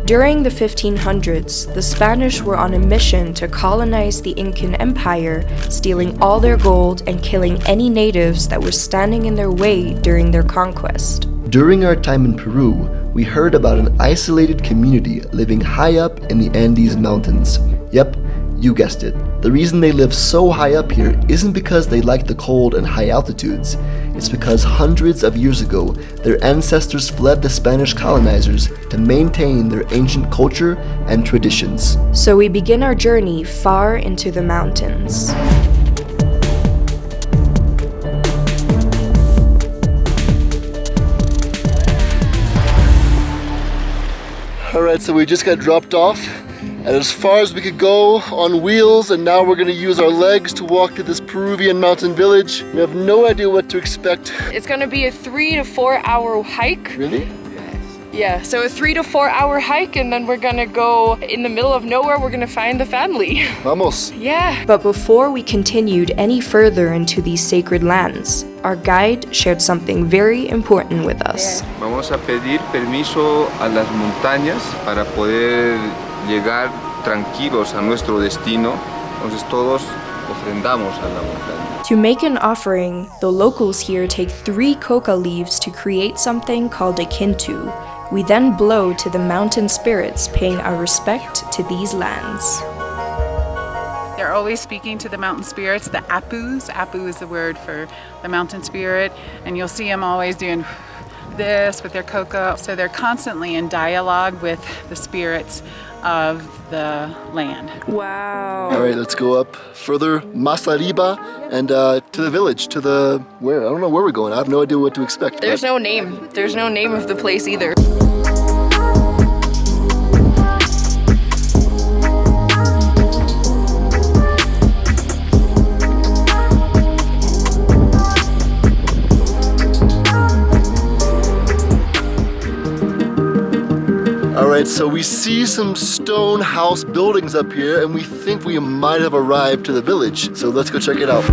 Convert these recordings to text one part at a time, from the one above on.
During the 1500s, the Spanish were on a mission to colonize the Incan Empire, stealing all their gold and killing any natives that were standing in their way during their conquest. During our time in Peru, we heard about an isolated community living high up in the Andes Mountains. Yep, you guessed it. The reason they live so high up here isn't because they like the cold and high altitudes. It's because hundreds of years ago, their ancestors fled the Spanish colonizers to maintain their ancient culture and traditions. So we begin our journey far into the mountains. Alright, so we just got dropped off and as far as we could go on wheels, and now we're gonna use our legs to walk to this Peruvian mountain village. We have no idea what to expect. It's gonna be a 3 to 4 hour hike. Really? Yeah, so a 3 to 4 hour hike, and then we're gonna go in the middle of nowhere. We're gonna find the family. Vamos. Yeah. But before we continued any further into these sacred lands, our guide shared something very important with us. Vamos a pedir permiso a las montañas para poder llegar tranquilos a nuestro destino. Entonces todos ofrendamos a la montaña. To make an offering, the locals here take 3 coca leaves to create something called a kintu. We then blow to the mountain spirits, paying our respect to these lands. They're always speaking to the mountain spirits, the apus. Apu is the word for the mountain spirit. And you'll see them always doing this with their coca. So they're constantly in dialogue with the spirits of the land. Wow. All right, let's go up further, más arriba, and to the village, to the, where? I don't know where we're going. I have no idea what to expect. There's no name. There's no name of the place either. Alright, so we see some stone house buildings up here and we think we might have arrived to the village. So let's go check it out.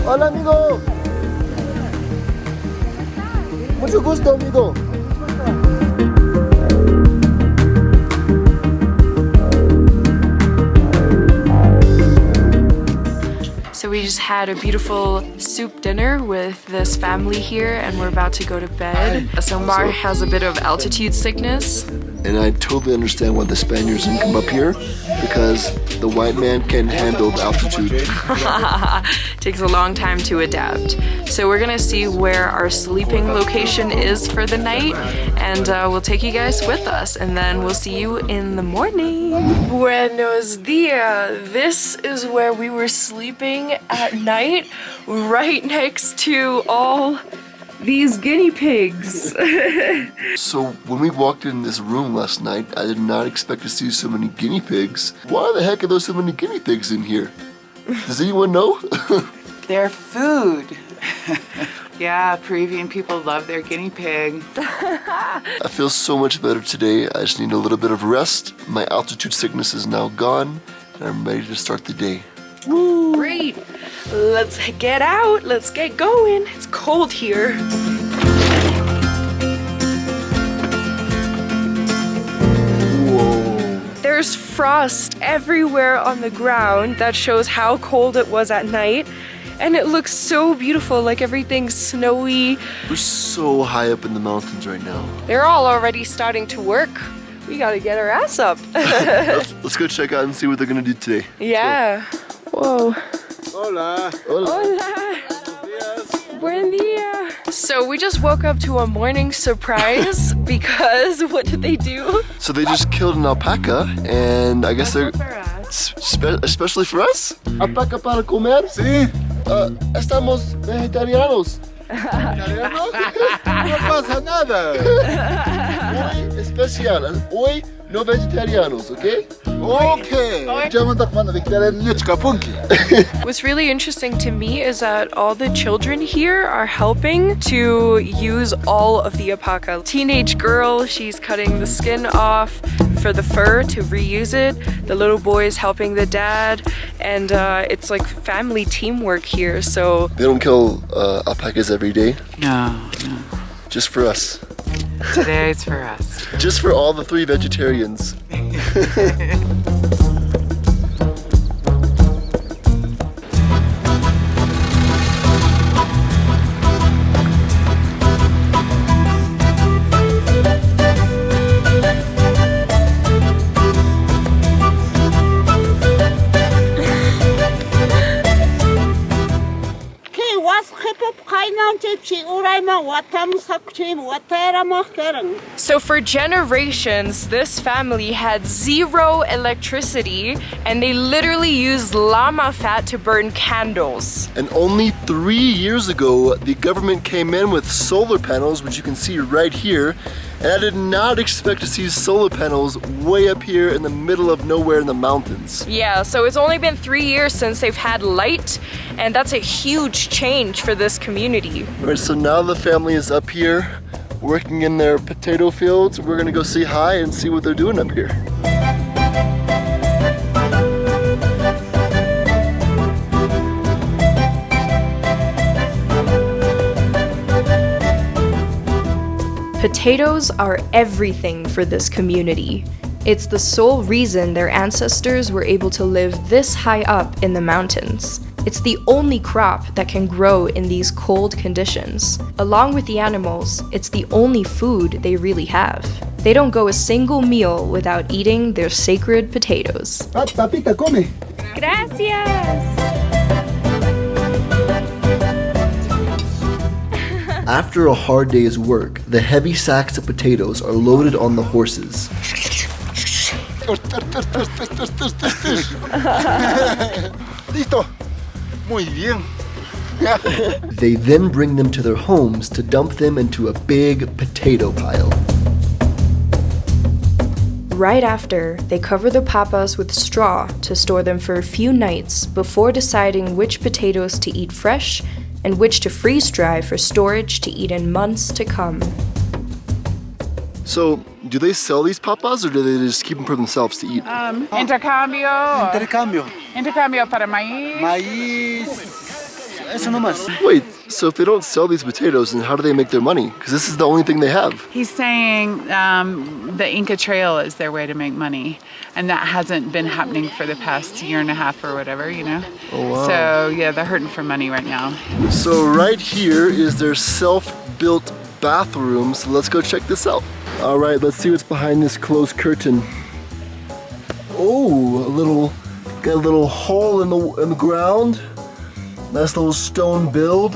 Hola amigo! Mucho gusto amigo! So we just had a beautiful soup dinner with this family here, and we're about to go to bed. So Mar has a bit of altitude sickness. And I totally understand why the Spaniards didn't come up here, because the white man can't handle the altitude. Takes a long time to adapt. So we're gonna see where our sleeping location is for the night, and we'll take you guys with us, and then we'll see you in the morning. Buenos dias. This is where we were sleeping at night, right next to all these guinea pigs. So when we walked in this room last night, I did not expect to see so many guinea pigs. Why the heck are there so many guinea pigs in here? Does anyone know? Their food. Yeah, Peruvian people love their guinea pig. I feel so much better today. I just need a little bit of rest. My altitude sickness is now gone, and I'm ready to start the day. Woo. Great. Let's get out. Let's get going. It's cold here. Whoa. There's frost everywhere on the ground. That shows how cold it was at night. And it looks so beautiful, like everything's snowy. We're so high up in the mountains right now. They're all already starting to work. We gotta get our ass up. Let's go check out and see what they're gonna do today. Yeah. Whoa. Hola. Hola. Hola. Buen dia. So we just woke up to a morning surprise because what did they do? So they just killed an alpaca, and I guess they're especially for us. Alpaca para comer? Sí. Estamos vegetarianos. ¿Italiano? No pasa nada. Hoy especial. Hoy No vegetarianos, okay? Okay. What's really interesting to me is that all the children here are helping to use all of the alpaca. Teenage girl, she's cutting the skin off for the fur to reuse it. The little boy is helping the dad, and it's like family teamwork here. So They don't kill alpacas every day, No, just for us. today is for us. Just for all the 3 vegetarians. So for generations, this family had 0 electricity, and they literally used llama fat to burn candles. And only 3 years ago, the government came in with solar panels, which you can see right here. And I did not expect to see solar panels way up here in the middle of nowhere in the mountains. Yeah, so it's only been 3 years since they've had light, and that's a huge change for this community. All right, so now the family is up here working in their potato fields. We're gonna go say hi and see what they're doing up here. Potatoes are everything for this community. It's the sole reason their ancestors were able to live this high up in the mountains. It's the only crop that can grow in these cold conditions. Along with the animals, it's the only food they really have. They don't go a single meal without eating their sacred potatoes. Papita, come. Gracias! After a hard day's work, the heavy sacks of potatoes are loaded on the horses. Listo. Muy bien. They then bring them to their homes to dump them into a big potato pile. Right after, they cover the papas with straw to store them for a few nights before deciding which potatoes to eat fresh and which to freeze dry for storage to eat in months to come. So, do they sell these papas or do they just keep them for themselves to eat? Intercambio. Intercambio. Intercambio para maíz. Maíz. Eso nomás. Wait, so if they don't sell these potatoes, then how do they make their money? Because this is the only thing they have. He's saying the Inca Trail is their way to make money, and that hasn't been happening for the past year and a half or whatever, you know? Oh, wow. So, yeah, they're hurting for money right now. So right here is their self-built bathroom, so let's go check this out. All right, let's see what's behind this closed curtain. Oh, got a little hole in the ground. Nice little stone build.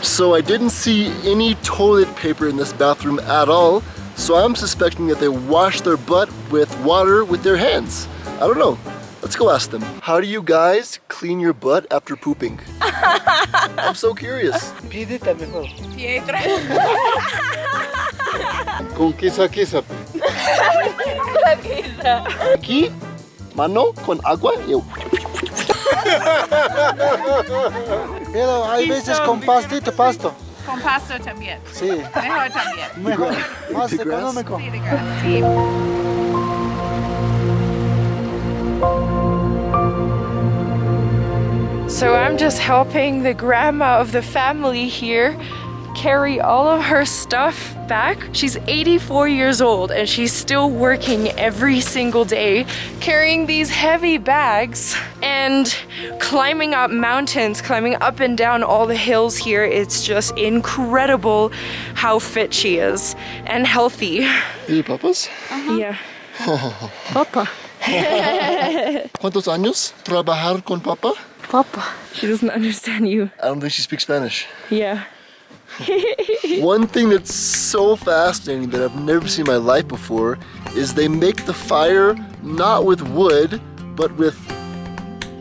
So I didn't see any toilet paper in this bathroom at all, so I'm suspecting that they wash their butt with water with their hands. I don't know. Let's go ask them. How do you guys clean your butt after pooping? I'm so curious. Piedita mejor. Con quizá. Aquí, mano con agua. Pero hay veces con pasto. Con pasto también. Sí. Mejor también. Mejor. Más The grass? económico. Sí, de grass. Sí. So I'm just helping the grandma of the family here carry all of her stuff back. She's 84 years old and she's still working every single day, carrying these heavy bags and climbing up mountains, climbing up and down all the hills here. It's just incredible how fit she is and healthy. ¿Y papas? Yeah. Papa. ¿Cuántos años trabajar con papa? Papa. She doesn't understand you. I don't think she speaks Spanish. Yeah. One thing that's so fascinating that I've never seen in my life before is they make the fire not with wood, but with,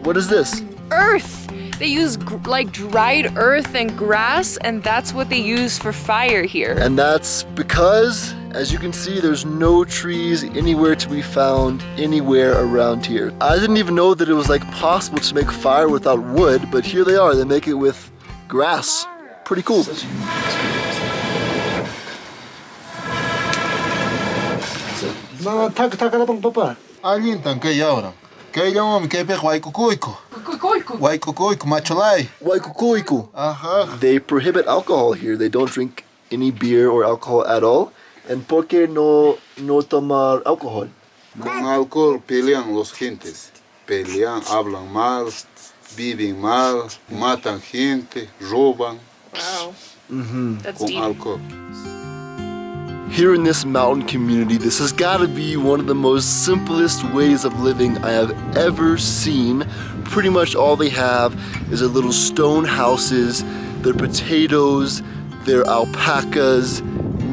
what is this? Earth. They use like dried earth and grass, and that's what they use for fire here. And that's because As you can see, there's no trees anywhere to be found anywhere around here. I didn't even know that it was like possible to make fire without wood, but here they are. They make it with grass. Pretty cool. No, takalabang papa. Alintan kay yawram. Kay yawram kay pek waikukuiko. Waikukuiko macholai. Waikukuiku. Aha. They prohibit alcohol here. They don't drink any beer or alcohol at all. And por qué no tomar alcohol? Con alcohol pelean los gentes. Pelean, hablan mal, viven mal, matan gente, roban. Wow. That's Con deep. alcohol. Here in this mountain community, this has got to be one of the most simplest ways of living I have ever seen. Pretty much all they have is their little stone houses, their potatoes, their alpacas,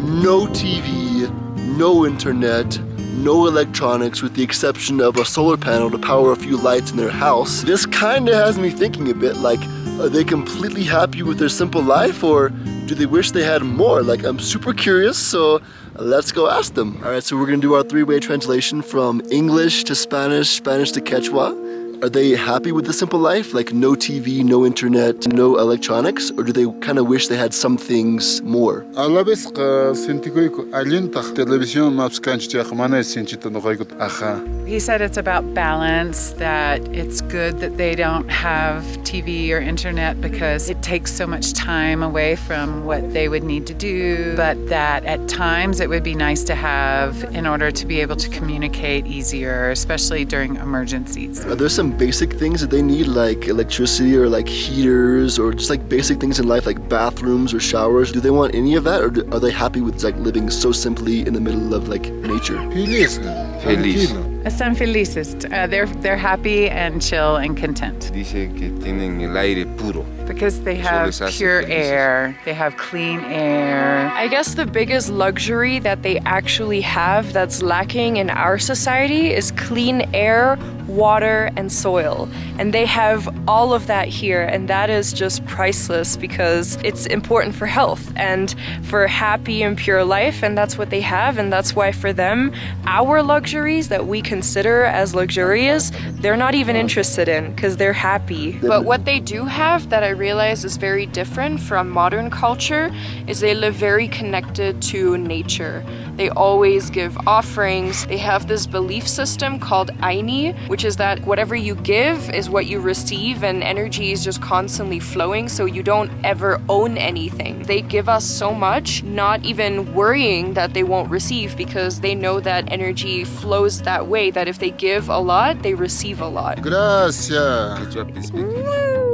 no TV, no internet, no electronics with the exception of a solar panel to power a few lights in their house. This kind of has me thinking a bit like, are they completely happy with their simple life, or do they wish they had more? Like, I'm super curious, so let's go ask them. All right, so we're gonna do our three-way translation from English to Spanish, Spanish to Quechua. Are they happy with the simple life? Like no TV, no internet, no electronics? Or do they kind of wish they had some things more? A la vez sentikuiko alinta televisión maps kanchtia khmana senchita no gaikut aha. He said it's about balance, that it's good that they don't have TV or internet because it takes so much time away from what they would need to do, but that at times it would be nice to have in order to be able to communicate easier, especially during emergencies. Are there some basic things that they need, like electricity or like heaters, or just like basic things in life like bathrooms or showers? Do they want any of that, or are they happy with like living so simply in the middle of like nature? Feliz. Feliz. Están felices. They're happy and chill and content Dice que tienen el aire puro. because they Eso have les hace pure felices. air, they have clean air. I guess the biggest luxury that they actually have that's lacking in our society is clean air, water, and soil. And they have all of that here, and that is just priceless because it's important for health and for happy and pure life, and that's what they have, and that's why for them, our luxuries that we consider as luxurious, they're not even interested in because they're happy. But what they do have that I realize is very different from modern culture is they live very connected to nature. They always give offerings. They have this belief system called Aini, which is that whatever you give is what you receive, and energy is just constantly flowing, so you don't ever own anything. They give us so much, not even worrying that they won't receive, because they know that energy flows that way, that if they give a lot, they receive a lot. Gracias. Quechua speak.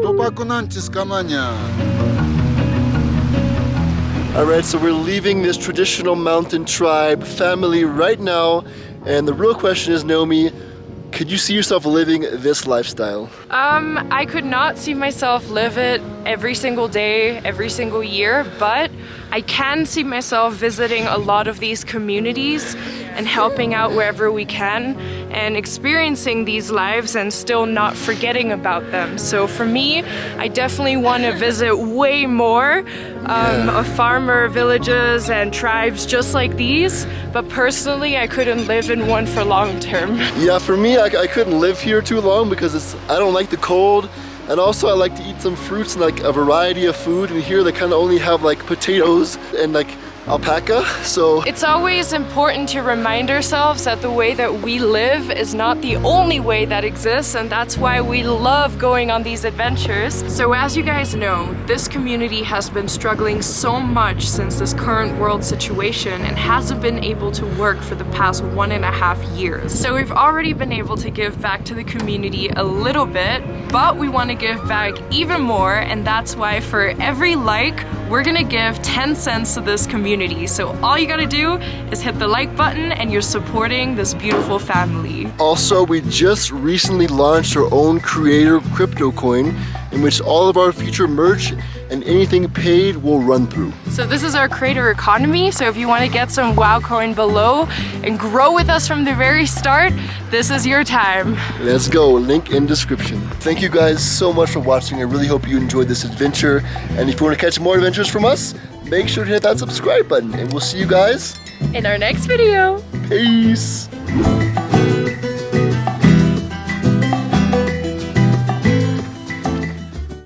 Topakunanchis kamanya. All right, so we're leaving this traditional mountain tribe family right now, and the real question is, Naomi, could you see yourself living this lifestyle? I could not see myself live it every single day, every single year, but I can see myself visiting a lot of these communities and helping out wherever we can and experiencing these lives and still not forgetting about them. So for me, I definitely want to visit way more of farmer villages and tribes just like these, but personally I couldn't live in one for long term. Yeah, for me, I couldn't live here too long because I don't like the cold, and also I like to eat some fruits and like a variety of food, and here they kind of only have like potatoes and like alpaca, so It's always important to remind ourselves that the way that we live is not the only way that exists, and that's why we love going on these adventures. So as you guys know, this community has been struggling so much since this current world situation and hasn't been able to work for the past 1.5 years. So we've already been able to give back to the community a little bit, but we want to give back even more, and that's why for every like, we're gonna give 10 cents to this community. So all you gotta do is hit the like button and you're supporting this beautiful family. Also, we just recently launched our own creator crypto coin in which all of our future merch and anything paid will run through. So this is our creator economy. So if you want to get some WoW coin below and grow with us from the very start, this is your time. Let's go, link in description. Thank you guys so much for watching. I really hope you enjoyed this adventure. And if you want to catch more adventures from us, make sure to hit that subscribe button and we'll see you guys In our next video. Peace.